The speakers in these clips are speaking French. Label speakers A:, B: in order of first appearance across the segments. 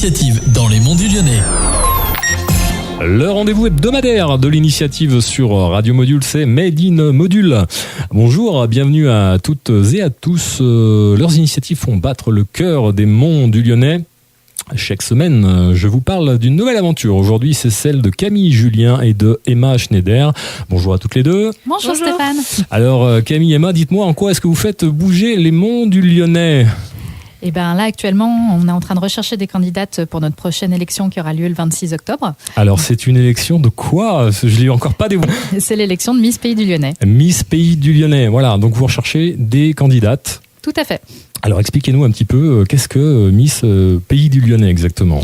A: l'initiative dans les monts du Lyonnais.
B: Le rendez-vous hebdomadaire de l'initiative sur Radio Module, c'est Made in Module. Bonjour, bienvenue à toutes et à tous. Leurs initiatives font battre le cœur des monts du Lyonnais. Chaque semaine, je vous parle d'une nouvelle aventure. Aujourd'hui, c'est celle de Camille Julien et de Emma Schneider. Bonjour à toutes les deux.
C: Bonjour Stéphane.
B: Alors Camille et Emma, dites-moi en quoi est-ce que vous faites bouger les monts du Lyonnais ?
C: Eh bien là, actuellement, on est en train de rechercher des candidates pour notre prochaine élection qui aura lieu le 26 octobre.
B: Alors, c'est une élection de quoi ? Je ne l'ai encore pas dévoilé.
C: C'est l'élection de Miss Pays du Lyonnais.
B: Miss Pays du Lyonnais, voilà. Donc, vous recherchez des candidates.
C: Tout à fait.
B: Alors, expliquez-nous un petit peu, qu'est-ce que Miss Pays du Lyonnais exactement ?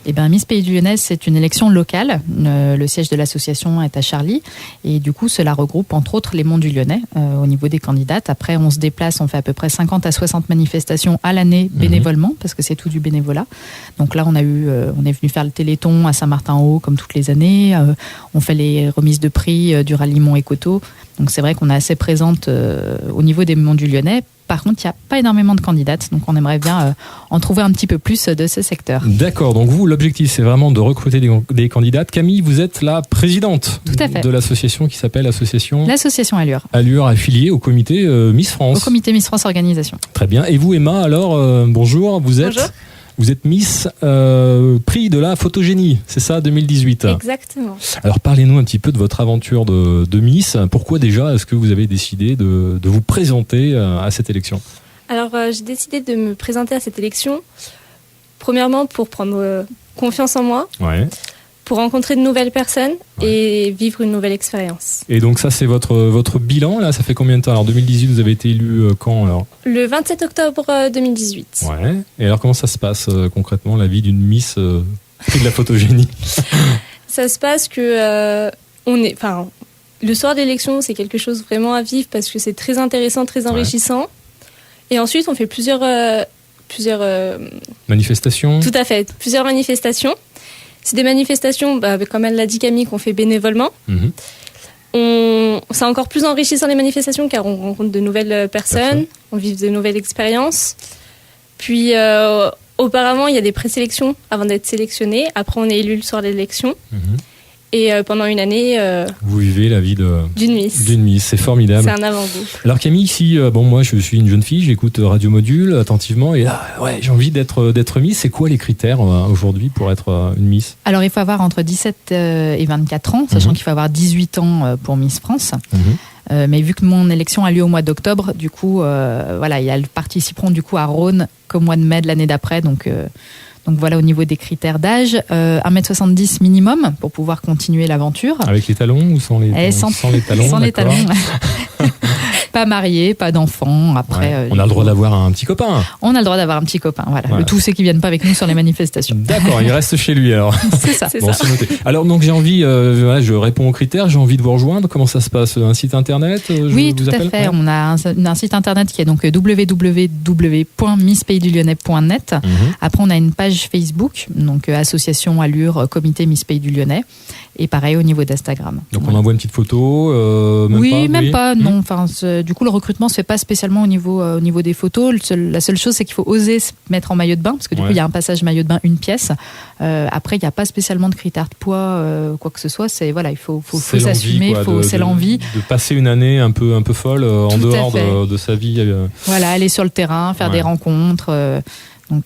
C: Eh bien, Miss Pays du Lyonnais, c'est une élection locale. Le siège de l'association est à Charly. Et du coup, cela regroupe entre autres les monts du Lyonnais au niveau des candidates. Après, on se déplace, on fait à peu près 50 à 60 manifestations à l'année bénévolement, parce que c'est tout du bénévolat. Donc là, on est venu faire le Téléthon à Saint-Martin-en-Haut, comme toutes les années. On fait les remises de prix du ralliement Écoto. Donc c'est vrai qu'on est assez présente au niveau des monts du Lyonnais. Par contre, il n'y a pas énormément de candidates, donc on aimerait bien en trouver un petit peu plus de ce secteur. D'accord,
B: donc vous, l'objectif, c'est vraiment de recruter des candidates. Camille, vous êtes la présidente de l'association qui s'appelle L'association
C: Allure.
B: Allure, affiliée au comité Miss France.
C: Au comité Miss France Organisation.
B: Très bien. Et vous, Emma, alors, bonjour, Bonjour. Vous êtes Miss prix de la photogénie, c'est ça, 2018 ?
D: Exactement.
B: Alors parlez-nous un petit peu de votre aventure de Miss. Pourquoi déjà est-ce que vous avez décidé de vous présenter à cette élection ?
D: Alors j'ai décidé de me présenter à cette élection, premièrement pour prendre confiance en moi, pour rencontrer de nouvelles personnes et vivre une nouvelle expérience.
B: Et donc ça c'est votre bilan, là, ça fait combien de temps ? Alors 2018, vous avez été élu quand alors ?
D: Le 27 octobre 2018.
B: Ouais. Et alors comment ça se passe concrètement, la vie d'une Miss prix de la photogénie ?
D: Ça se passe que le soir de l'élection, c'est quelque chose vraiment à vivre parce que c'est très intéressant, très enrichissant. Et ensuite, on fait plusieurs
B: manifestations.
D: Tout à fait, plusieurs manifestations. C'est des manifestations, comme elle l'a dit Camille, qu'on fait bénévolement. C'est encore plus enrichissant les manifestations car on rencontre de nouvelles personnes, on vit de nouvelles expériences. Puis auparavant, il y a des présélections avant d'être sélectionné. Après, on est élu le soir de l'élection. Et pendant une année...
B: vous vivez la vie d'une Miss, c'est formidable.
D: C'est un avant-goût.
B: Alors Camille, ici, moi je suis une jeune fille, j'écoute Radio Module attentivement et là, j'ai envie d'être Miss. C'est quoi les critères aujourd'hui pour être une Miss ?
C: Alors il faut avoir entre 17 et 24 ans, sachant qu'il faut avoir 18 ans pour Miss France. Mais vu que mon élection a lieu au mois d'octobre, du coup, ils participeront du coup à Rhône qu'au mois de mai de l'année d'après, donc voilà au niveau des critères d'âge, 1m70 minimum pour pouvoir continuer l'aventure.
B: Avec les talons ou sans les talons ?
C: Sans les talons. Pas marié, pas d'enfant. Après,
B: on a le droit d'avoir un petit copain.
C: On a le droit d'avoir un petit copain, voilà. Le tout, c'est qu'ils viennent pas avec nous sur les manifestations.
B: D'accord, il reste chez lui alors.
C: C'est ça.
B: C'est noté. Alors donc j'ai envie, je réponds aux critères, j'ai envie de vous rejoindre. Comment ça se passe ? Un site internet ?
C: Oui, tout à fait. On a un site internet qui est donc www.misspaysdulyonnais.net. Après, on a une page Facebook, donc Association Allure, Comité Miss Pays du Lyonnais. Et pareil au niveau d'Instagram.
B: Donc on envoie une petite photo
C: même pas, non. Enfin, du coup, le recrutement se fait pas spécialement au niveau des photos. La seule chose, c'est qu'il faut oser se mettre en maillot de bain, parce que du coup, il y a un passage maillot de bain, une pièce. Après, il n'y a pas spécialement de critères de poids, quoi que ce soit. C'est il faut s'assumer, c'est l'envie
B: de passer une année un peu folle en dehors de sa vie.
C: Voilà, aller sur le terrain, faire des rencontres. Donc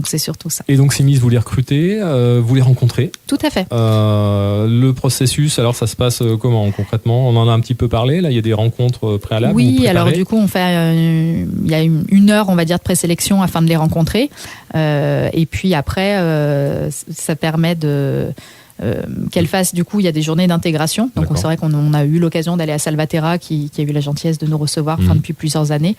C: c'est surtout ça.
B: Et donc ces Miss, vous les recrutez, vous les rencontrez ?
C: Tout à fait.
B: Le processus, alors ça se passe comment concrètement ? On en a un petit peu parlé, là il y a des rencontres préalables.
C: Oui, alors du coup on fait, il y a une heure on va dire de présélection afin de les rencontrer. Et puis après ça permet qu'elle fasse, du coup, il y a des journées d'intégration. Donc, c'est vrai qu'on a eu l'occasion d'aller à Salvaterra, qui a eu la gentillesse de nous recevoir depuis plusieurs années.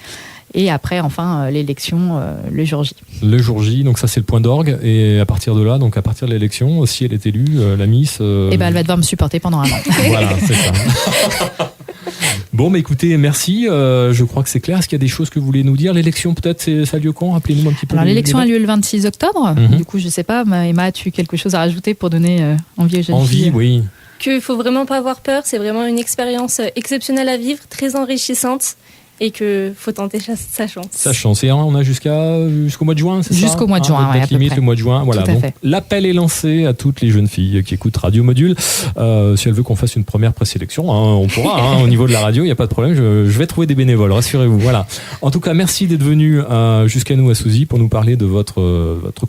C: Et après, enfin, l'élection, le jour J.
B: Le jour J, donc ça, c'est le point d'orgue. Et à partir de là, donc à partir de l'élection, si elle est élue, la Miss...
C: elle va devoir me supporter pendant un an.
B: Voilà, c'est ça. Bon, mais écoutez, merci. Je crois que c'est clair. Est-ce qu'il y a des choses que vous voulez nous dire ? L'élection, peut-être, ça a lieu quand ? Rappelez-nous un petit peu.
C: Alors, l'élection a lieu le 26 octobre. Du coup, je ne sais pas, Emma, as-tu quelque chose à rajouter pour donner envie aux jeunes filles ?
B: Oui.
D: Qu'il ne faut vraiment pas avoir peur. C'est vraiment une expérience exceptionnelle à vivre, très enrichissante. et que faut tenter sa chance.
B: Sa chance. Et on a jusqu'au mois de juin, c'est ça?
C: Jusqu'au mois de juin,
B: date limite le mois de juin. Voilà.
C: Tout à
B: Donc,
C: fait.
B: l'appel est lancé à toutes les jeunes filles qui écoutent Radio Module. Si elles veulent qu'on fasse une première présélection, on pourra. Au niveau de la radio, il n'y a pas de problème. Je vais trouver des bénévoles, rassurez-vous. Voilà. En tout cas, merci d'être venu jusqu'à nous à Souzy pour nous parler de votre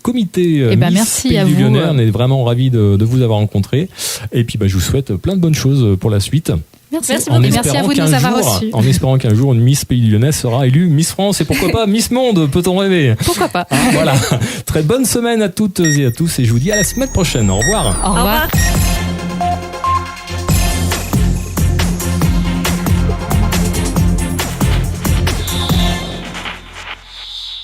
B: comité Miss
C: merci
B: Pays
C: à
B: du
C: vous.
B: Lyonnais. On est vraiment ravis de vous avoir rencontré. Et puis, je vous souhaite plein de bonnes choses pour la suite.
C: Merci
B: En
C: beaucoup. Merci à vous de nous avoir reçus.
B: En espérant qu'un jour, une Miss Pays du Lyonnais sera élue Miss France et pourquoi pas Miss Monde, peut-on rêver?
C: Pourquoi pas?
B: Voilà. Très bonne semaine à toutes et à tous et je vous dis à la semaine prochaine. Au revoir.
C: Au revoir.